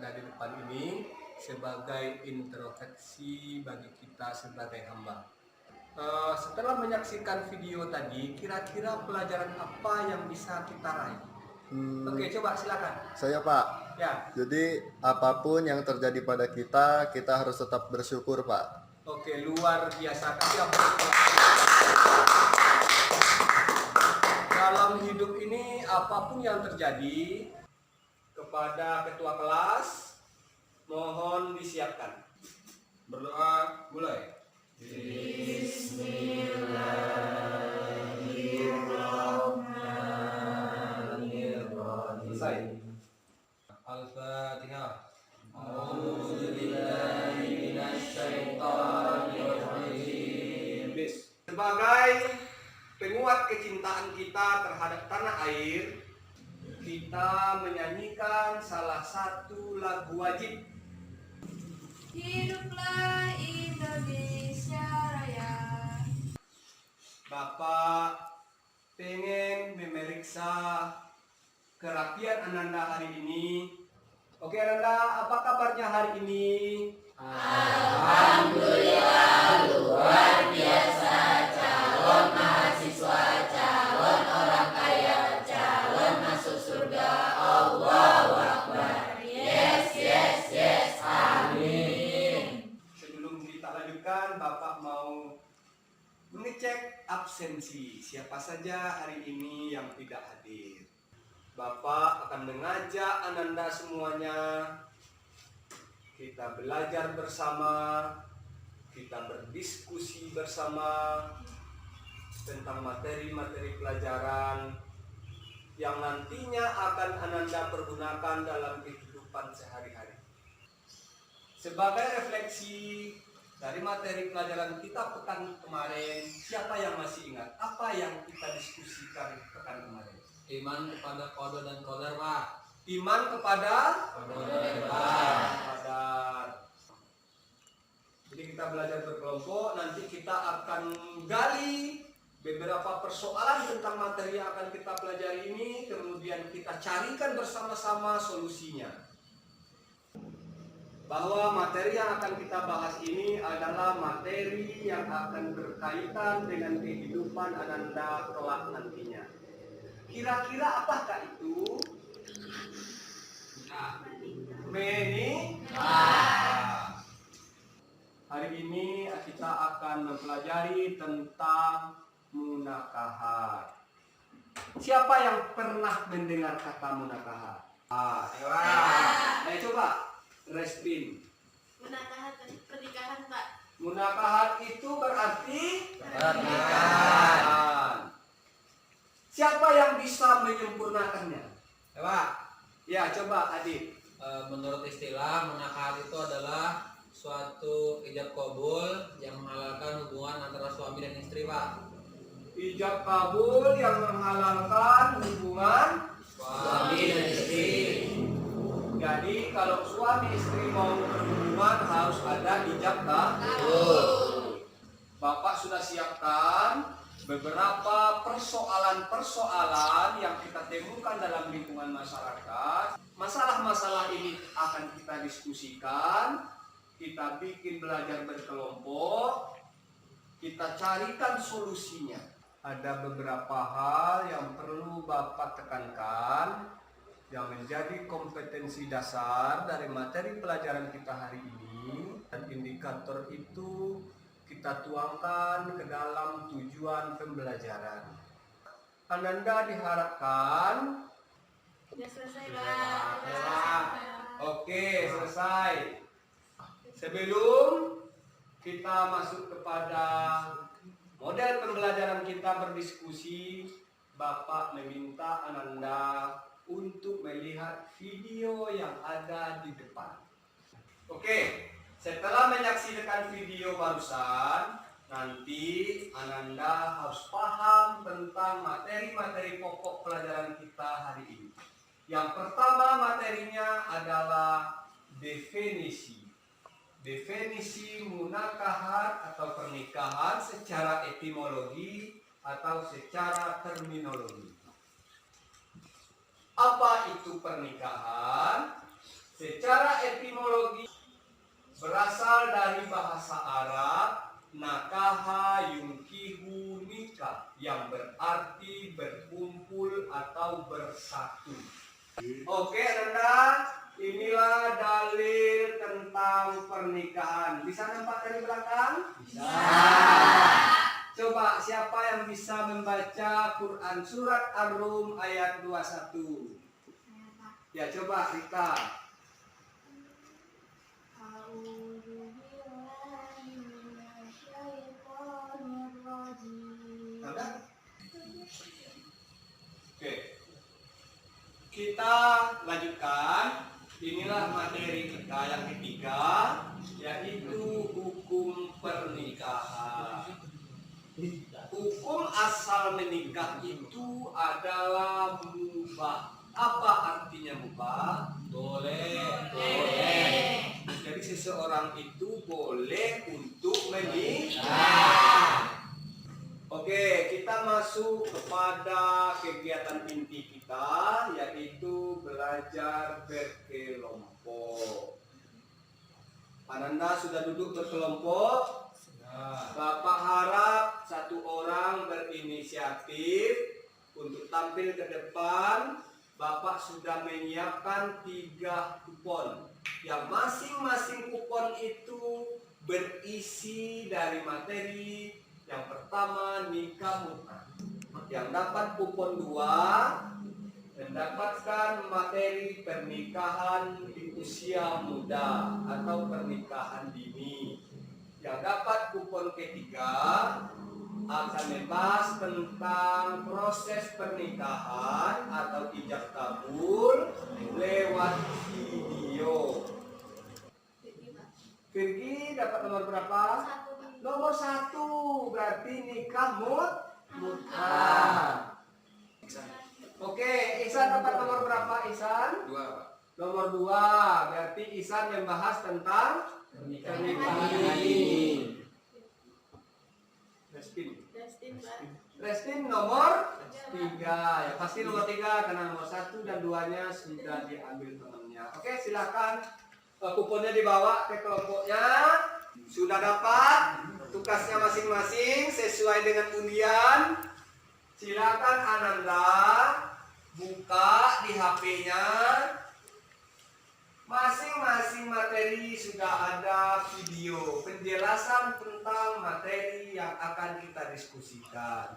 kita di depan ini sebagai introspeksi bagi kita sebagai hamba. Setelah menyaksikan video tadi, kira-kira pelajaran apa yang bisa kita raih? Oke, coba silakan. Saya Pak. Ya. Jadi apapun yang terjadi pada kita harus tetap bersyukur Pak. Oke, luar biasa. Kasih aplaus. Dalam hidup ini apapun yang terjadi, kepada ketua kelas mohon disiapkan. Berdoa mulai. Bismillahirrahmanirrahim. Selesai. Al-Fatihah. Sebagai penguat kecintaan kita terhadap tanah air, kita menyanyikan salah satu lagu wajib. Hiduplah Indonesia Raya. Bapak pengen memeriksa kerapian Ananda hari ini. Oke Ananda, apa kabarnya hari ini? Alhamdulillah luar biasa. Calon mahasiswa, calon orang kaya, calon masuk surga. Allahu Akbar. Yes, yes, yes. Amin. Sebelum kita lanjutkan, Bapak mau mengecek absensi siapa saja hari ini yang tidak hadir. Bapak akan mengajak Ananda semuanya, kita belajar bersama, kita berdiskusi bersama tentang materi-materi pelajaran yang nantinya akan Ananda pergunakan dalam kehidupan sehari-hari. Sebagai refleksi dari materi pelajaran kita pekan kemarin, siapa yang masih ingat apa yang kita diskusikan pekan kemarin? Iman kepada qada dan qadar, Pak. Iman kepada qadar. Jadi kita belajar berkelompok, nanti kita akan gali beberapa persoalan tentang materi yang akan kita pelajari ini, kemudian kita carikan bersama-sama solusinya. Bahwa materi yang akan kita bahas ini adalah materi yang akan berkaitan dengan kehidupan Ananda kelak nantinya. Kira-kira apakah itu? Menikah. Hari ini kita akan mempelajari tentang munakahat. Siapa yang pernah mendengar kata munakahat? Ayo coba respin. Munakahat pernikahan, Pak. Munakahat itu berarti pernikahan. Siapa yang bisa menyempurnakannya? Pak. Ya, coba Adit. Menurut istilah, munakahat itu adalah suatu ijab kabul yang menghalalkan hubungan antara suami dan istri, Pak. Ijab kabul yang menghalalkan hubungan Suami dan istri. Jadi kalau suami istri mau berhubungan harus ada ijab Kabul. Bapak sudah siapkan beberapa persoalan-persoalan yang kita temukan dalam lingkungan masyarakat. Masalah-masalah ini akan kita diskusikan, kita bikin belajar berkelompok, kita carikan solusinya. Ada beberapa hal yang perlu Bapak tekankan yang menjadi kompetensi dasar dari materi pelajaran kita hari ini, dan indikator itu kita tuangkan ke dalam tujuan pembelajaran. Ananda diharapkan Sudah selesai, Pak. Oke, selesai. Sebelum kita masuk kepada model pembelajaran kita berdiskusi, Bapak meminta Ananda untuk melihat video yang ada di depan. Oke, setelah menyaksikan video barusan, nanti Ananda harus paham tentang materi-materi pokok pelajaran kita hari ini. Yang pertama materinya adalah definisi. Definisi munakahat atau pernikahan secara etimologi atau secara terminologi. Apa itu pernikahan? Secara tentang pernikahan. Bisa nampak dari belakang? Bisa. Coba siapa yang bisa membaca Quran surat Ar-Rum ayat 21? Ya coba Rika. Ada? Oke. Kita lanjutkan. Inilah materi kita yang ketiga, yaitu hukum pernikahan. Hukum asal menikah itu adalah mubah. Apa artinya mubah? Boleh. Jadi seseorang itu boleh untuk menikah. Oke, kita masuk kepada kegiatan inti kita, yaitu belajar berkelompok. Ananda sudah duduk berkelompok? Bapak harap satu orang berinisiatif untuk tampil ke depan. Bapak sudah menyiapkan 3 kupon. Yang masing-masing kupon itu berisi dari materi. Yang pertama nikah mut'ah. Yang dapat kupon 2 mendapatkan materi pernikahan di usia muda atau pernikahan dini. Yang dapat kupon ketiga akan membahas tentang proses pernikahan atau ijab kabul lewat video. Firgi dapat nomor berapa? Nomor 1, berarti nikah mut'ah. Oke, Ihsan dapat nomor berapa Ihsan? 2. Nomor 2, berarti Ihsan membahas tentang pernikahan dini. Restin nomor 3. Ya pasti nomor 3 karena nomor 1 dan 2-nya sudah diambil temannya. Oke, silakan kuponnya dibawa ke kelompoknya. Sudah dapat tugasnya masing-masing sesuai dengan undian. Silakan Ananda buka di HP-nya. Masing-masing materi sudah ada video penjelasan tentang materi yang akan kita diskusikan.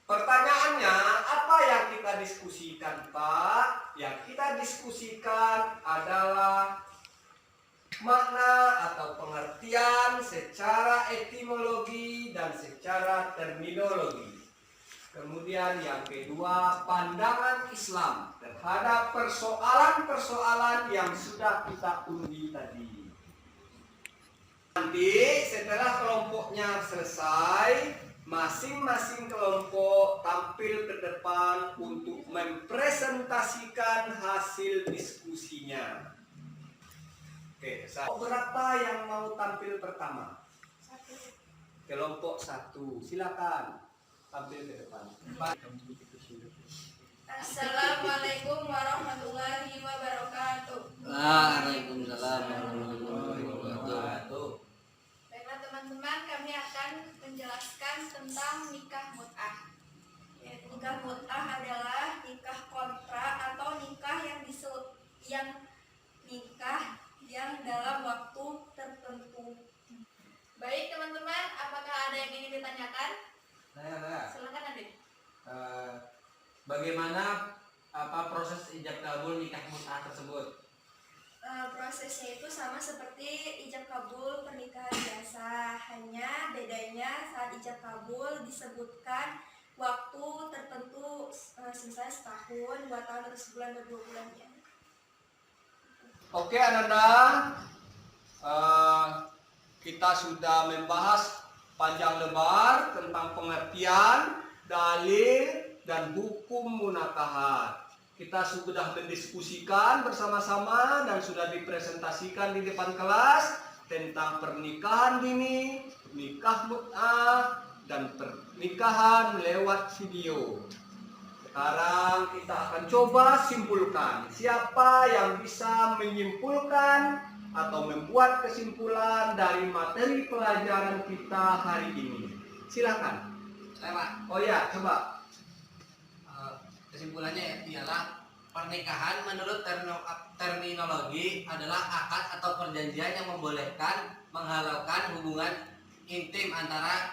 Pertanyaannya, apa yang kita diskusikan, Pak? Yang kita diskusikan adalah makna atau pengertian secara etimologi dan secara terminologi. Kemudian yang kedua, pandangan Islam terhadap persoalan-persoalan yang sudah kita undi tadi. Nanti setelah kelompoknya selesai, masing-masing kelompok tampil ke depan untuk mempresentasikan hasil diskusinya. Oke, berapa yang mau tampil pertama? 1. Kelompok 1, silakan tampil ke depan. Assalamualaikum warahmatullahi wabarakatuh. Waalaikumsalam warahmatullahi wabarakatuh. Baiklah teman-teman, kami akan menjelaskan tentang nikah mut'ah. Nikah mut'ah adalah nikah kontra atau nikah yang dalam waktu tertentu. Baik teman-teman, apakah ada yang ingin ditanyakan? Saya. Silakan Adik. Bagaimana proses ijab kabul nikah mut'ah tersebut? Prosesnya itu sama seperti ijab kabul pernikahan biasa, hanya bedanya saat ijab kabul disebutkan waktu tertentu, misalnya setahun, 2 tahun, atau sebulan atau 2 bulan ya. Oke Ananda, kita sudah membahas panjang lebar tentang pengertian, dalil, dan hukum munakahat. Kita sudah mendiskusikan bersama-sama dan sudah dipresentasikan di depan kelas tentang pernikahan dini, nikah mut'ah, dan pernikahan lewat video. Sekarang kita akan coba simpulkan. Siapa yang bisa menyimpulkan atau membuat kesimpulan dari materi pelajaran kita hari ini? Silakan. Saya Pak, Oh ya, coba. kesimpulannya ialah Pernikahan menurut terminologi adalah akad atau perjanjian yang membolehkan menghalalkan hubungan intim antara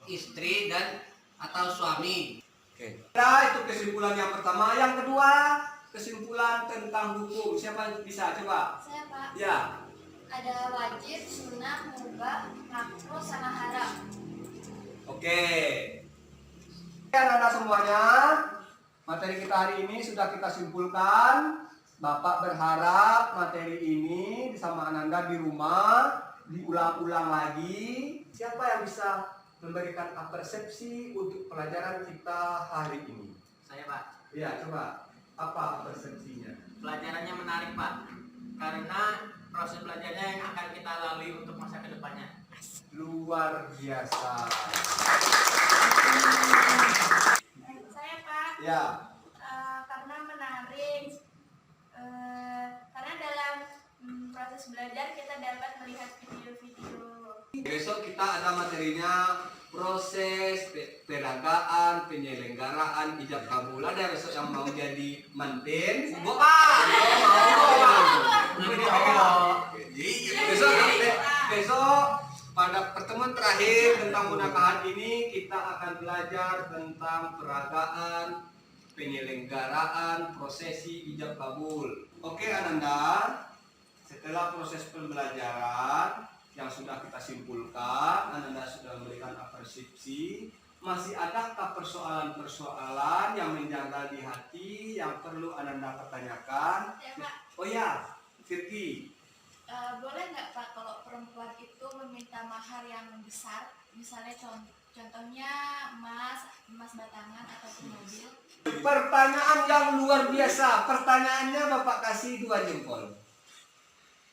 istri dan atau suami. Oke. Nah, itu kesimpulan yang pertama. Yang kedua, kesimpulan tentang hukum. Siapa yang bisa coba? Saya Pak. Ya. Ada wajib, sunnah, mubah, makruh, sama haram. Oke. Anda semuanya, materi kita hari ini sudah kita simpulkan. Bapak berharap materi ini sama Ananda di rumah diulang-ulang lagi. Siapa yang bisa memberikan persepsi untuk pelajaran kita hari ini? Saya Pak, Ya, coba. Apa persepsinya? pelajarannya menarik Pak, karena proses belajarnya yang akan kita lalui untuk masa kedepannya. Luar biasa. Saya Pak. Ya. Karena menarik, karena dalam proses belajar kita dapat melihat video-video. Besok kita ada materinya proses peragaan penyelenggaraan ijab kabul. Ada besok yang mau jadi manten? Besok pada pertemuan terakhir tentang munakahat ini kita akan belajar tentang peragaan penyelenggaraan prosesi ijab kabul. Oke Ananda, setelah proses pembelajaran yang sudah kita simpulkan, Ananda sudah memberikan persepsi. Masih adakah persoalan-persoalan yang menjanggal di hati yang perlu Ananda pertanyakan? Ya Pak, Oh ya, Firki. boleh nggak Pak kalau perempuan itu meminta mahar yang besar, misalnya contohnya emas batangan ataupun mobil? Pertanyaan yang luar biasa. Pertanyaannya Bapak kasih 2 jempol.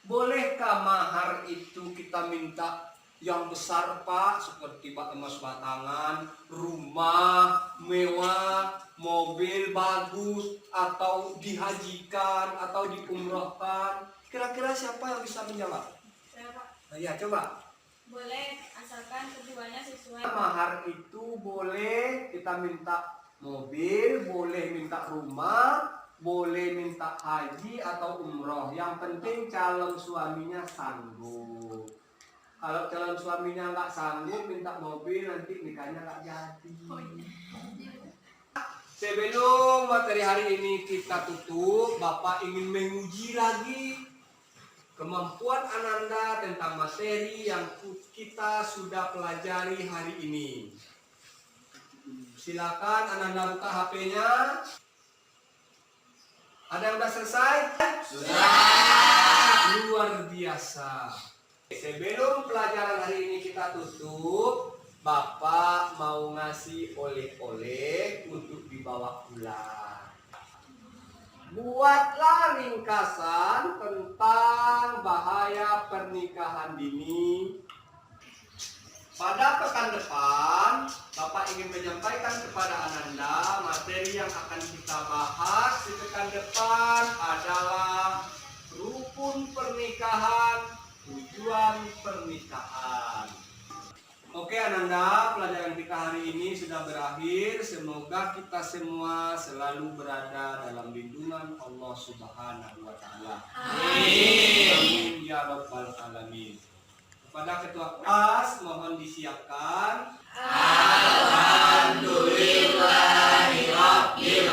Bolehkah mahar itu kita minta yang besar Pak, seperti emas batangan, rumah mewah, mobil bagus, atau dihajikan atau diumrohkan? Kira-kira siapa yang bisa menjawab? Saya Pak. Ya coba. Boleh, asalkan keduanya sesuai. Mahar itu boleh kita minta mobil, boleh minta rumah, boleh minta haji atau umroh. Yang penting calon suaminya sanggup. Kalau calon suaminya nggak sanggup minta mobil, nanti nikahnya nggak jadi. Sebelum materi hari ini kita tutup, Bapak ingin menguji lagi kemampuan Ananda tentang materi yang kita sudah pelajari hari ini. Silakan Ananda buka HP-nya. Ada yang sudah selesai? Sudah. Luar biasa. Sebelum pelajaran hari ini kita tutup, Bapak mau ngasih oleh-oleh untuk dibawa pulang. Buatlah ringkasan tentang bahaya pernikahan dini. Pada pekan depan, Bapak ingin menyampaikan kepada Ananda materi yang akan kita bahas di pekan depan adalah rukun pernikahan, tujuan pernikahan. Oke Ananda, pelajaran kita hari ini sudah berakhir. Semoga kita semua selalu berada dalam lindungan Allah Subhanahu wa Ta'ala. Amin ya Rabbal Alamin. Kepada ketua kelas mohon disiapkan. Alhamdulillahirabbil